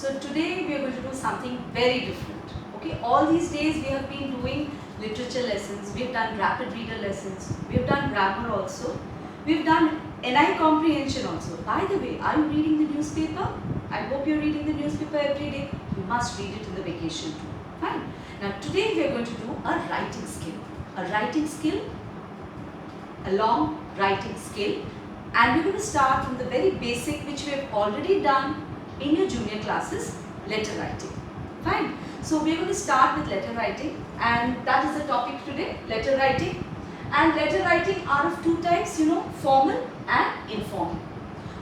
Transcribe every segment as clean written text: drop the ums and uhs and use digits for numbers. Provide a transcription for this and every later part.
So today we are going to do something very different. Okay, all these days we have been doing literature lessons, we have done rapid reader lessons, we have done grammar also, we have done NI comprehension also. By the way, are you reading the newspaper? I hope you are reading the newspaper every day. You must read it in the vacation too. Fine. Now today we are going to do a writing skill. A writing skill, a long writing skill, and we're going to start from the very basic which we have already done in your junior classes, letter writing. Fine. So we're going to start with letter writing, and that is the topic today, letter writing. And letter writing are of two types, formal and informal.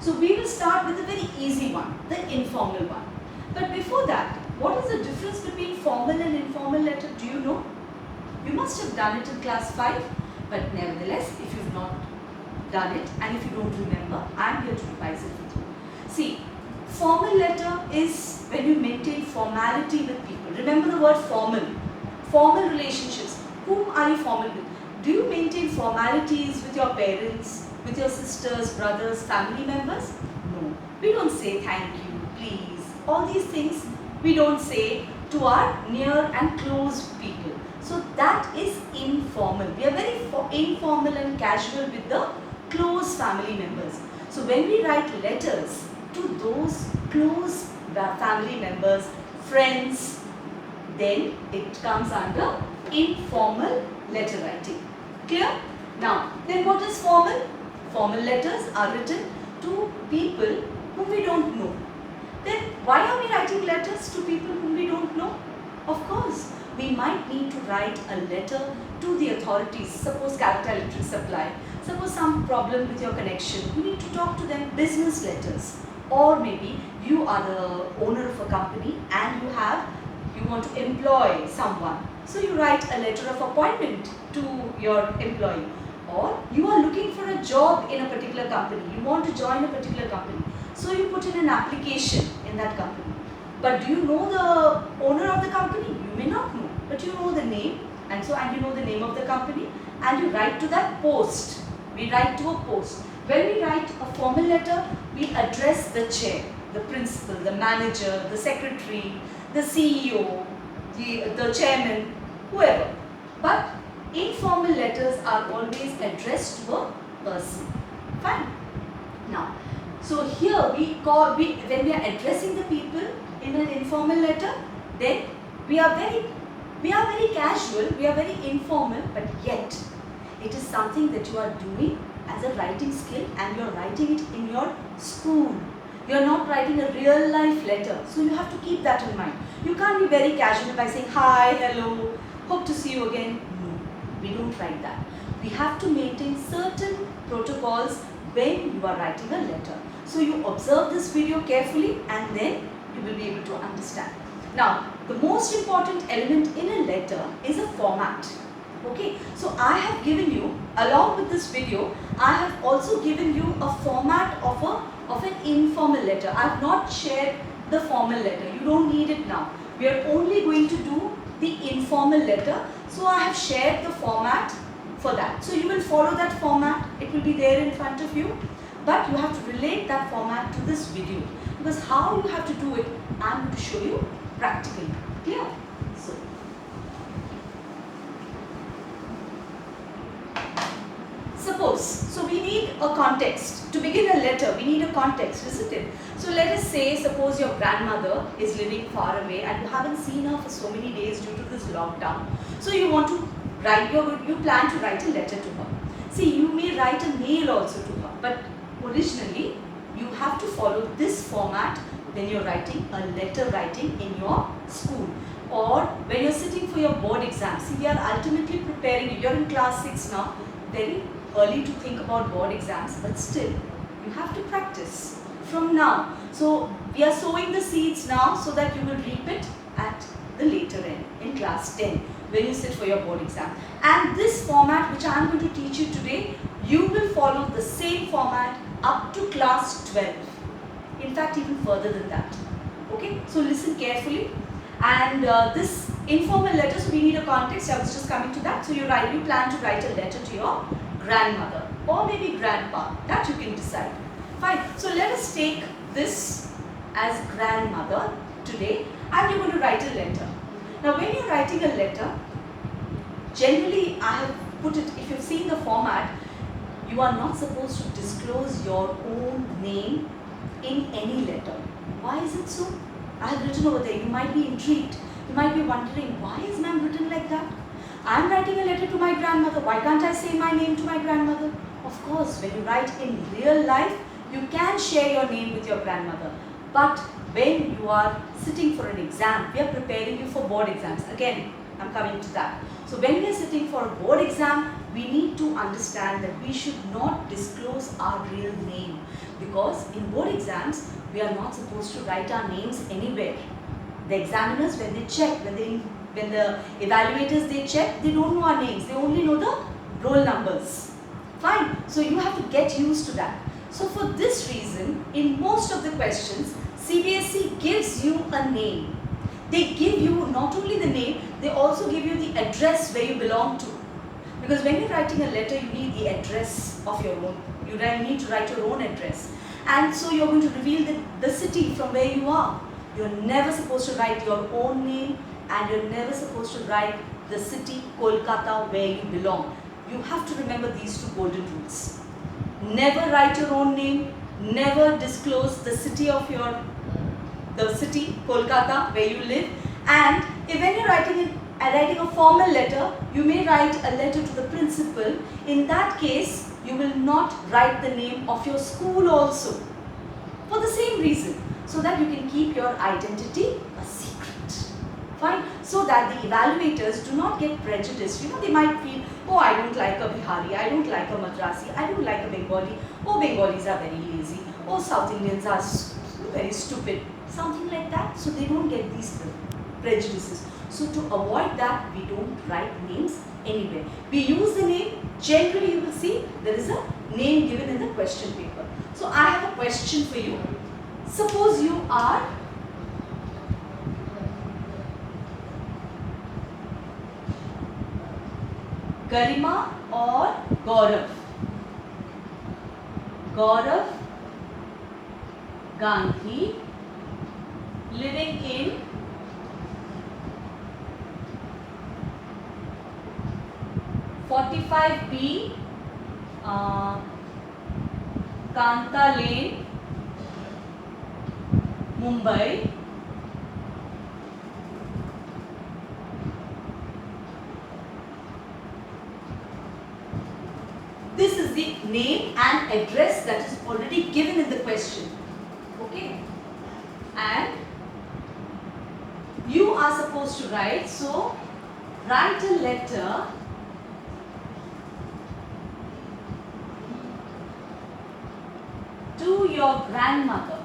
So we will start with the very easy one, the informal one. But before that, what is the difference between formal and informal letter? Do you know? You must have done it in class 5, but nevertheless, if you've not done it and if you don't remember, I am here to revise it with you. See, formal letter is when you maintain formality with people. Remember the word formal. Formal relationships. Whom are you formal with? Do you maintain formalities with your parents, with your sisters, brothers, family members? No. We don't say thank you, please. All these things we don't say to our near and close people. So that is informal. We are very informal and casual with the close family members. So when we write letters to those close family members, friends, then it comes under informal letter writing. Clear? Now, then what is formal? Formal letters are written to people whom we don't know. Then why are we writing letters to people whom we don't know? Of course, we might need to write a letter to the authorities. Suppose Calcutta Electric Supply. Suppose some problem with your connection. You need to talk to them, business letters. Or maybe you are the owner of a company and you want to employ someone. So you write a letter of appointment to your employee. Or you are looking for a job in a particular company. You want to join a particular company. So you put in an application in that company. But do you know the owner of the company? You may not know. But you know the name and you know the name of the company and you write to that post. We write to a post. When we write a formal letter, we address the chair, the principal, the manager, the secretary, the CEO, the chairman, whoever. But informal letters are always addressed to a person. Fine. Now, so here when we are addressing the people in an informal letter, then we are very casual, we are very informal, but yet it is something that you are doing as a writing skill and you are writing it in your school. You are not writing a real life letter. So you have to keep that in mind. You can't be very casual by saying hi, hello, hope to see you again. No, we don't write that. We have to maintain certain protocols when you are writing a letter. So you observe this video carefully and then you will be able to understand. Now, the most important element in a letter is a format. Okay, so I have given you, along with this video, I have also given you a format of an informal letter. I have not shared the formal letter. You don't need it now. We are only going to do the informal letter. So I have shared the format for that. So you will follow that format. It will be there in front of you. But you have to relate that format to this video. Because how you have to do it, I am going to show you practically. Clear? Suppose, so we need a context. To begin a letter, we need a context, isn't it? So let us say, suppose your grandmother is living far away and you haven't seen her for so many days due to this lockdown. So you want to write, you plan to write a letter to her. See, you may write a mail also to her, but originally you have to follow this format when you're writing a letter writing in your school. Or when you're sitting for your board exam. See, we are ultimately preparing you. You're in class 6 now. Very early to think about board exams, but still you have to practice from now. So we are sowing the seeds now so that you will reap it at the later end in class 10 when you sit for your board exam. And this format which I am going to teach you today, you will follow the same format up to class 12. In fact, even further than that. Okay, so listen carefully. And this informal letter, so we need a context. I was just coming to that. So you plan to write a letter to your grandmother or maybe grandpa. That you can decide. Fine. So let us take this as grandmother today and you're going to write a letter. Now when you're writing a letter, generally I have put it, if you've seen the format, you are not supposed to disclose your own name in any letter. Why is it so? I have written over there. You might be intrigued. You might be wondering, why is ma'am written like that? I'm writing a letter to my grandmother. Why can't I say my name to my grandmother? Of course, when you write in real life, you can share your name with your grandmother. But when you are sitting for an exam, we are preparing you for board exams. Again, I'm coming to that. So when we are sitting for a board exam, we need to understand that we should not disclose our real name, because in board exams, we are not supposed to write our names anywhere. The examiners, when they check, when the evaluators they check, they don't know our names. They only know the roll numbers. Fine. So you have to get used to that. So for this reason, in most of the questions, CBSE gives you a name. They give you not only the name, they also give you the address where you belong to. Because when you're writing a letter, you need the address of your own. You need to write your own address. And so you're going to reveal the city from where you are. You're never supposed to write your own name, and you're never supposed to write the city, Kolkata, where you belong. You have to remember these two golden rules. Never write your own name, never disclose the city of the city, Kolkata, where you live. And if when you're writing a formal letter, you may write a letter to the principal. In that case, you will not write the name of your school also, for the same reason, so that you can keep your identity a secret. Fine. So that the evaluators do not get prejudiced. You know, they might feel, oh, I don't like a Bihari, I don't like a Madrasi, I don't like a Bengali, oh, Bengalis are very lazy, oh, South Indians are very stupid, something like that. So they don't get these prejudices. So to avoid that, we don't write names anywhere. We use the name. Generally, you will see there is a name given in the question paper. So I have a question for you. Suppose you are Garima or Gaurav. Gaurav Gandhi, living in (45B) Kanta Lane, Mumbai. This is the name and address that is already given in the question. Okay? And you are supposed to write, so write a letter to your grandmother.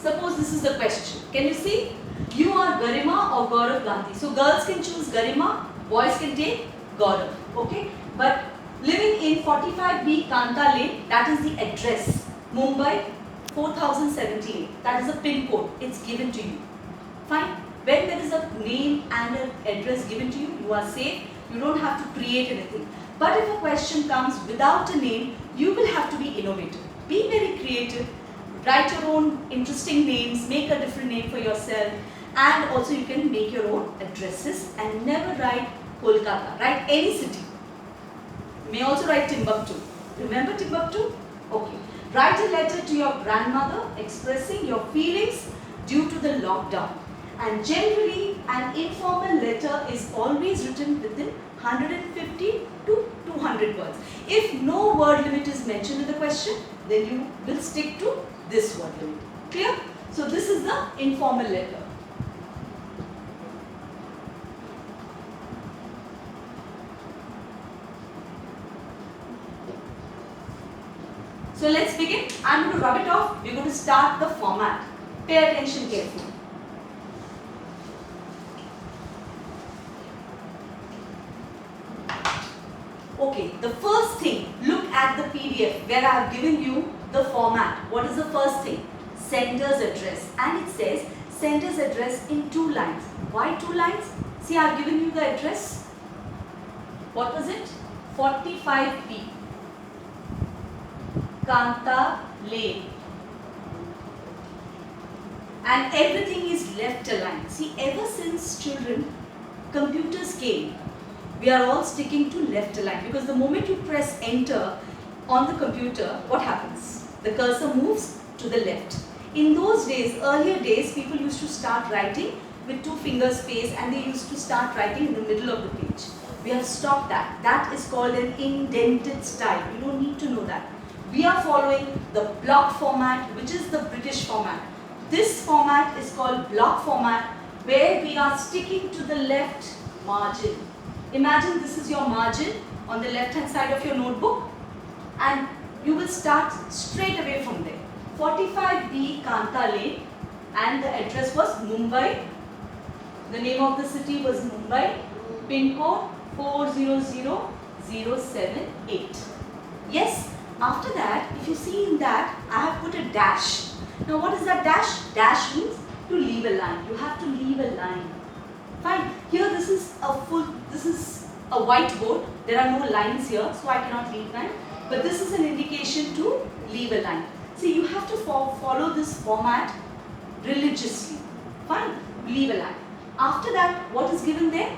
Suppose this is the question. Can you see? You are Garima or Gaurav Gandhi. So girls can choose Garima, boys can take Gaurav. Okay? But living in 45B Kanta Lane, that is the address. Mumbai 4078. That is a pin code. It's given to you. Fine? When there is a name and an address given to you, you are safe. You don't have to create anything. But if a question comes without a name, you will have to be innovative. Be very creative. Write your own interesting names, make a different name for yourself, and also you can make your own addresses, and never write Kolkata. Write any city. You may also write Timbuktu. Remember Timbuktu? Okay. Write a letter to your grandmother expressing your feelings due to the lockdown. And generally, an informal letter is always written within 150 to 200 words. If no word limit is mentioned in the question, then you will stick to this word limit. Clear? So this is the informal letter. So let's begin. I'm going to rub it off. We're going to start the format. Pay attention carefully. Okay, the first thing, look at the PDF where I have given you the format. What is the first thing? Sender's address. And it says sender's address in 2 lines. Why 2 lines? See, I have given you the address. What was it? 45B. Kanta Lane. And everything is left aligned. See, ever since children, computers came, we are all sticking to left align, because the moment you press enter on the computer, what happens? The cursor moves to the left. In those days, earlier days, people used to start writing with 2 finger space, and they used to start writing in the middle of the page. We have stopped that. That is called an indented style. You don't need to know that. We are following the block format, which is the British format. This format is called block format, where we are sticking to the left margin. Imagine this is your margin on the left hand side of your notebook, and you will start straight away from there. 45B Kanta Lane, and the address was Mumbai. The name of the city was Mumbai. Pin code 400078. Yes, after that, if you see in that, I have put a dash. Now what is that dash? Dash means to leave a line. You have to leave a line. Fine. Here this is a whiteboard. There are no lines here, so I cannot leave line. But this is an indication to leave a line. See, you have to follow this format religiously. Fine. Leave a line. After that, what is given there?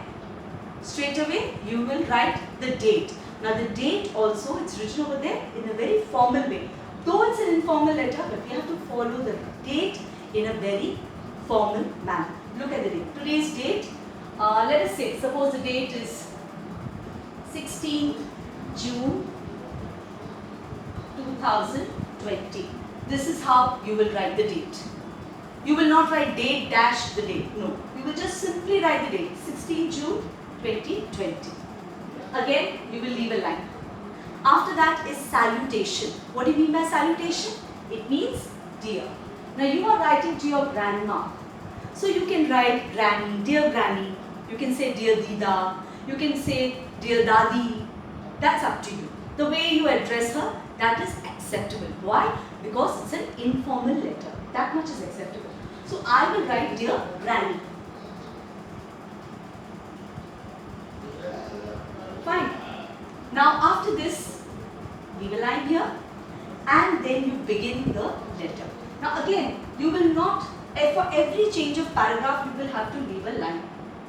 Straight away, you will write the date. Now the date also, it's written over there in a very formal way. Though it's an informal letter, but we have to follow the date in a very formal manner. Look at the date. Today's date, let us say, suppose the date is 16th June 2020. This is how you will write the date. You will not write date dash the date. No. You will just simply write the date. 16th June 2020. Again, you will leave a line. After that is salutation. What do you mean by salutation? It means dear. Now you are writing to your grandma. So you can write granny, dear granny. You can say dear Dida. You can say dear Dadi. That's up to you. The way you address her, that is acceptable. Why? Because it's an informal letter. That much is acceptable. So I will write dear granny. Fine. Now after this, leave a line here, and then you begin the letter. Now again, you will not, for every change of paragraph, you will have to leave a line.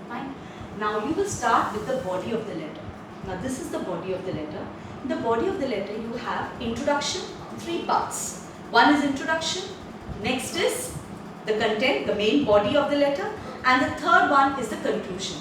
Fine. Now you will start with the body of the letter. Now this is the body of the letter. In the body of the letter, you have introduction, 3 parts. One is introduction, next is the content, the main body of the letter, and the third one is the conclusion.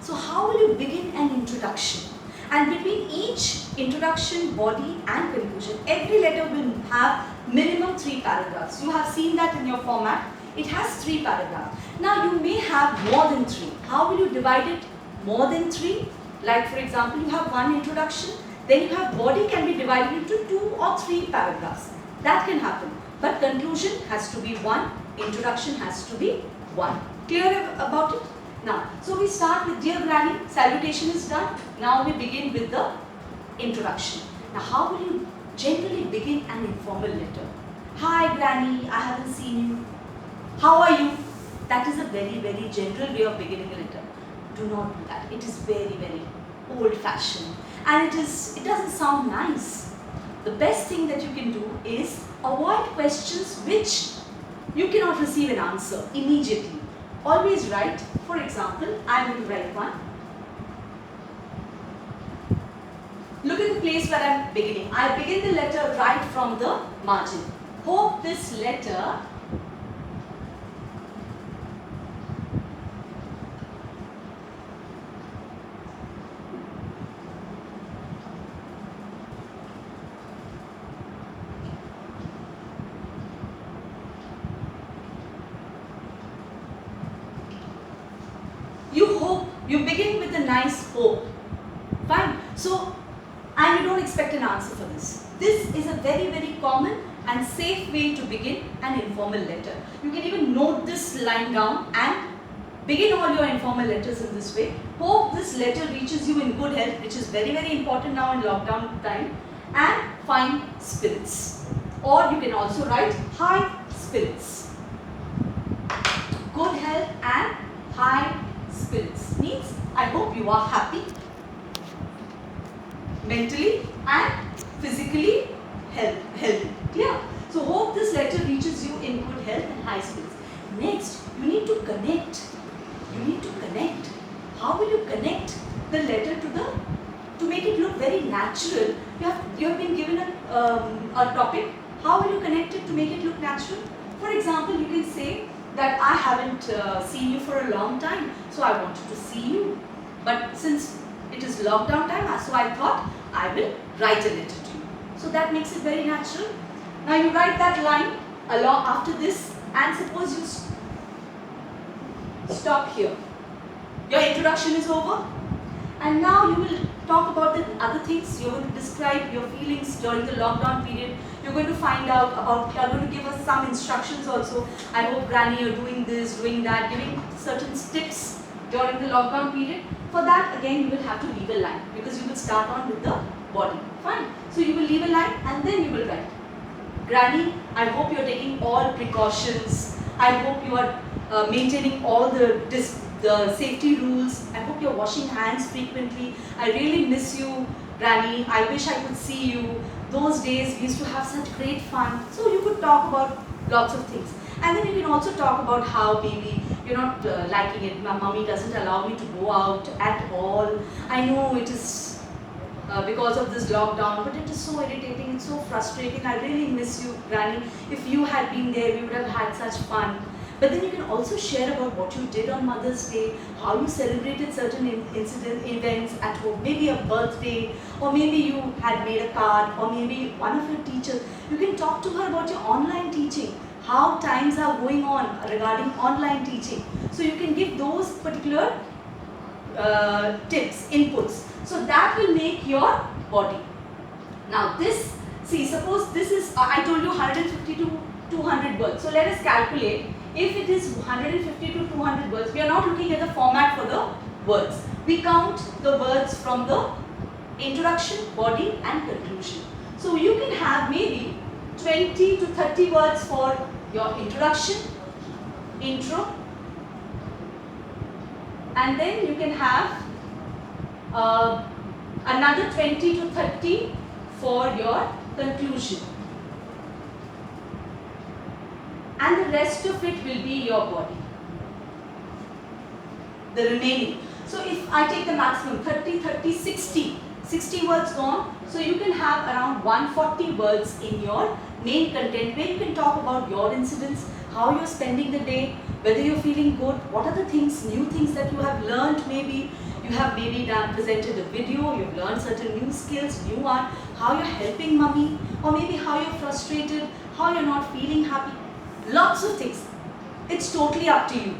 So how will you begin an introduction? And between each introduction, body and conclusion, every letter will have minimum 3 paragraphs. You have seen that in your format. It has 3 paragraphs. Now you may have more than 3. How will you divide it more than 3? Like for example, you have one introduction, then you have body can be divided into 2 or 3 paragraphs. That can happen. But conclusion has to be 1, introduction has to be 1. Clear about it? Now, so we start with dear granny, salutation is done. Now we begin with the introduction. Now how will you generally begin an informal letter? Hi granny, I haven't seen you. How are you? That is a very, very general way of beginning a letter. Do not do that. It is very, very old fashioned. And it doesn't sound nice. The best thing that you can do is avoid questions which you cannot receive an answer immediately. Always write. For example, I am going to write one. Look at the place where I am beginning. I begin the letter right from the margin. Hope this letter you begin with a nice hope. Fine. So, and you don't expect an answer for this. This is a very, very common and safe way to begin an informal letter. You can even note this line down and begin all your informal letters in this way. Hope this letter reaches you in good health, which is very, very important now in lockdown time, and fine spirits. Or you can also write high spirits. Good health and high spirits means I hope you are happy mentally and physically healthy. Clear? So hope this letter reaches you in good health and high spirits. Next, you need to connect. You need to connect. How will you connect the letter to make it look very natural? You have been given a topic. How will you connect it to make it look natural? For example, you can say that I haven't seen you for a long time, so I wanted to see you. But since it is lockdown time, so I thought I will write a letter to you. So that makes it very natural. Now you write that line along after this, and suppose you stop here. Your introduction is over, and now you will talk about the other things. You're going to describe your feelings during the lockdown period. You're going to find out about, you're going to give us some instructions also. I hope Granny you're doing this, doing that, giving certain tips during the lockdown period. For that again you will have to leave a line, because you will start on with the body. Fine. So you will leave a line and then you will write. Granny, I hope you're taking all precautions. I hope you are maintaining all the safety rules. I hope you're washing hands frequently. I really miss you, Granny. I wish I could see you. Those days we used to have such great fun. So you could talk about lots of things. And then you can also talk about how maybe you're not liking it. My mummy doesn't allow me to go out at all. I know it is because of this lockdown, but it is so irritating, it's so frustrating. I really miss you, Granny. If you had been there, we would have had such fun. But then you can also share about what you did on Mother's Day, how you celebrated certain events at home, maybe a birthday, or maybe you had made a card, or maybe one of your teachers. You can talk to her about your online teaching, how times are going on regarding online teaching. So you can give those particular tips, inputs. So that will make your body. Now this, see, suppose this is, I told you 150 to 200 words. So let us calculate. If it is 150 to 200 words, we are not looking at the format for the words. We count the words from the introduction, body and conclusion. So you can have maybe 20 to 30 words for your introduction, intro, and then you can have another 20 to 30 for your conclusion, and the rest of it will be your body, the remaining. So if I take the maximum 30, 30, 60 words gone, so you can have around 140 words in your main content, where you can talk about your incidents, how you're spending the day, whether you're feeling good, what are the things, new things that you have learned. Maybe you have presented a video, you've learned certain new skills, new art, how you're helping mummy, or maybe how you're frustrated, how you're not feeling happy. Lots of things. It's totally up to you.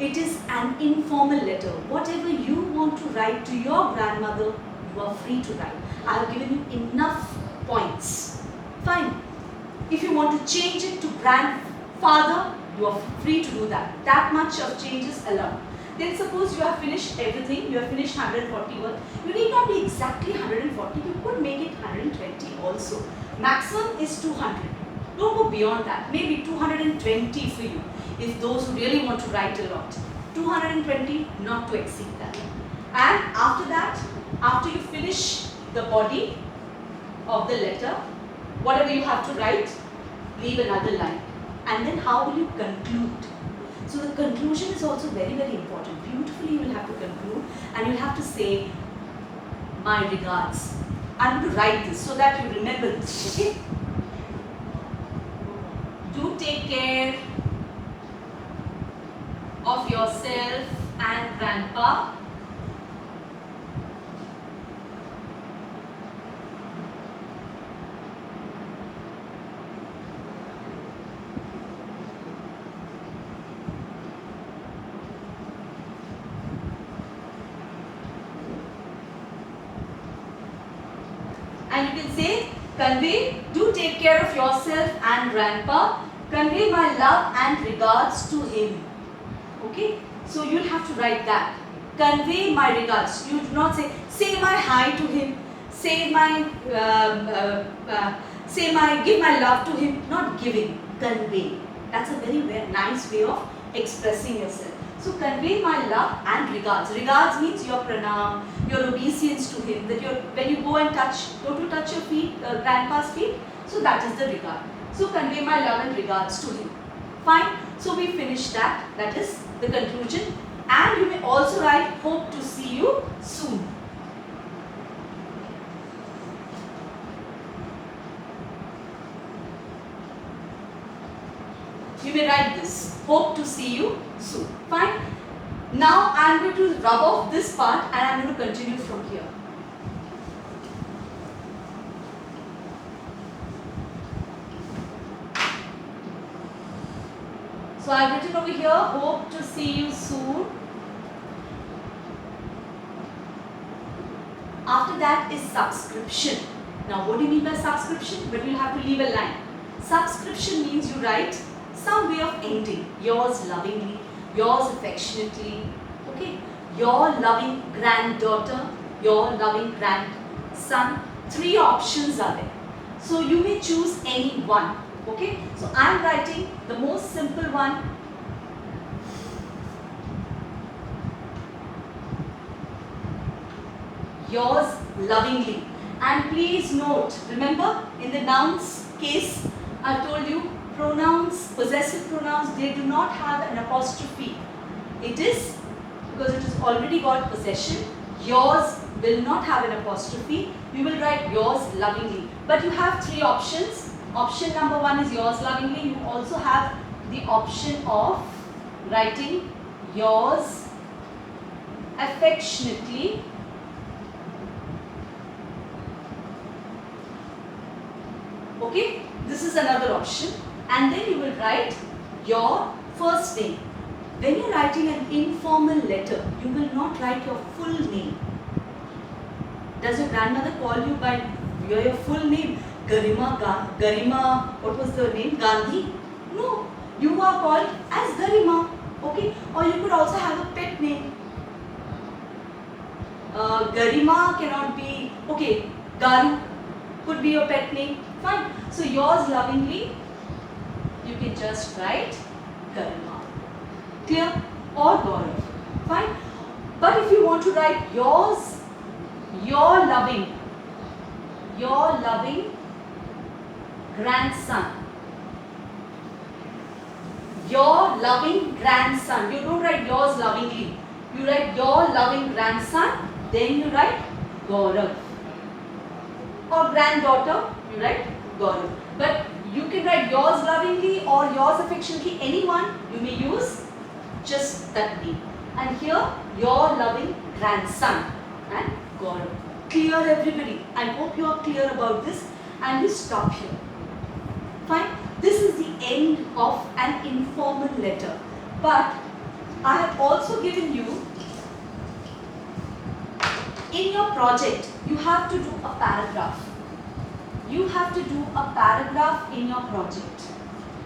It is an informal letter. Whatever you want to write to your grandmother, you are free to write. I have given you enough points. Fine. If you want to change it to grandfather, you are free to do that. That much of change is allowed. Then suppose you have finished everything, you have finished 140 words. You need not be exactly 140, you could make it 120 also. Maximum is 200. Don't go beyond that. Maybe 220 for you. If those who really want to write a lot. 220, not to exceed that. And after that, after you finish the body of the letter, whatever you have to write, leave another line. And then how will you conclude? So the conclusion is also very, very important. Beautifully you will have to conclude, and you will have to say, my regards. I'm going to write this so that you remember this, okay? Do take care of yourself and grandpa. And you can say, convey, do take care of yourself and grandpa. Convey my love and regards to him. Okay, so you'll have to write that. Convey my regards. You do not say my hi to him, say my, give my love to him. Not giving, convey. That's a very, very nice way of expressing yourself. So convey my love and regards. Regards means your pranam, your obeisance to him. That when you go and go to touch your feet, grandpa's feet. So that is the regard. So convey my love and regards to him. Fine. So we finished that. That is the conclusion. And you may also write, hope to see you soon. You may write this, hope to see you soon. Fine. Now I am going to rub off this part and I am going to continue from here. So I have written over here, hope to see you soon. After that is subscription. Now what do you mean by subscription? But you will have to leave a line. Subscription means you write some way of ending. Yours lovingly, yours affectionately, okay? Your loving granddaughter, your loving grandson. 3 options are there. So you may choose any one, okay? So I am writing the most simple one. Yours lovingly. And please note, remember in the nouns case, I told you pronouns, possessive pronouns, they do not have an apostrophe. It is, because it has already got possession, yours will not have an apostrophe. You will write yours lovingly. But you have 3 options. Option number 1 is yours lovingly. You also have the option of writing yours affectionately. Okay, this is another option. And then you will write your first name. When you are writing an informal letter, you will not write your full name. Does your grandmother call you by your full name? Garima, what was the name? Gandhi? No, you are called as Garima. Okay, or you could also have a pet name. Garima cannot be, okay, Garu could be your pet name. Fine. So yours lovingly, you can just write Garima. Clear? Or Gaurav. Fine. But if you want to write yours, your loving grandson. Your loving grandson. You don't write yours lovingly. You write your loving grandson, then you write Gaurav. Or granddaughter, you write Gaurav. But you can write yours lovingly or yours affectionately, anyone, you may use just that name. And here, your loving grandson and Gaurav. Clear everybody? I hope you are clear about this and we stop here. Fine. This is the end of an informal letter. But I have also given you, in your project, you have to do a paragraph. You have to do a paragraph in your project.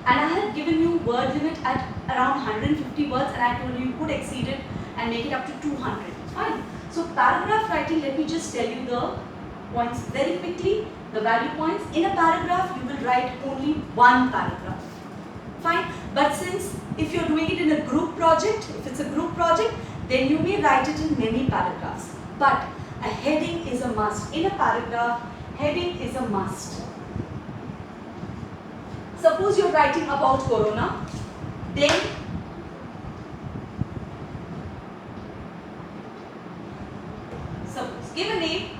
And I have given you word limit at around 150 words and I told you you could exceed it and make it up to 200. Fine. So paragraph writing, let me just tell you the points very quickly. The value points. In a paragraph, you will write only one paragraph. Fine. But since if you're doing it in a group project, if it's a group project, then you may write it in many paragraphs. But a heading is a must. In a paragraph, heading is a must. Suppose you're writing about corona, then suppose give a name,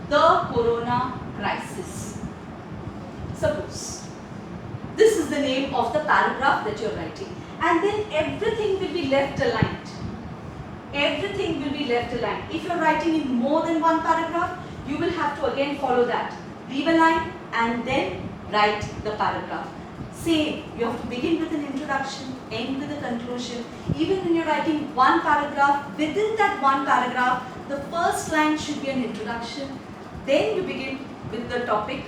the corona crisis. Suppose this is the name of the paragraph that you're writing, and then everything will be left aligned. Everything will be left aligned. If you're writing in more than one paragraph, you will have to again follow that. Leave a line and then write the paragraph. Same, you have to begin with an introduction, end with a conclusion. Even when you're writing one paragraph, within that one paragraph, the first line should be an introduction. Then you begin with the topic,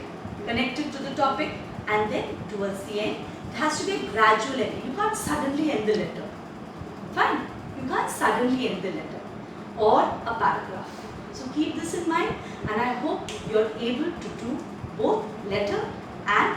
connected to the topic, and then towards the end, It has to be a gradual ending. You can't suddenly end the letter. Fine. You can't suddenly end the letter or a paragraph. So keep this in mind, and I hope you're able to do both letter and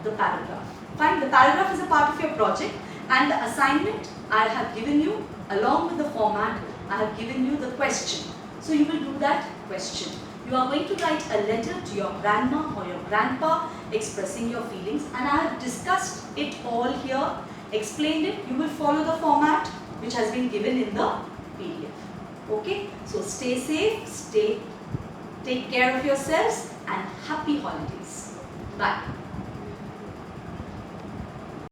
the paragraph. Fine. The paragraph is a part of your project, and the assignment I have given you along with the format. I have given you the question. So you will do that question. You are going to write a letter to your grandma or your grandpa expressing your feelings, and I have discussed it all here, explained it. You will follow the format which has been given in the PDF. Okay, so stay safe, take care of yourselves, and happy holidays. Bye.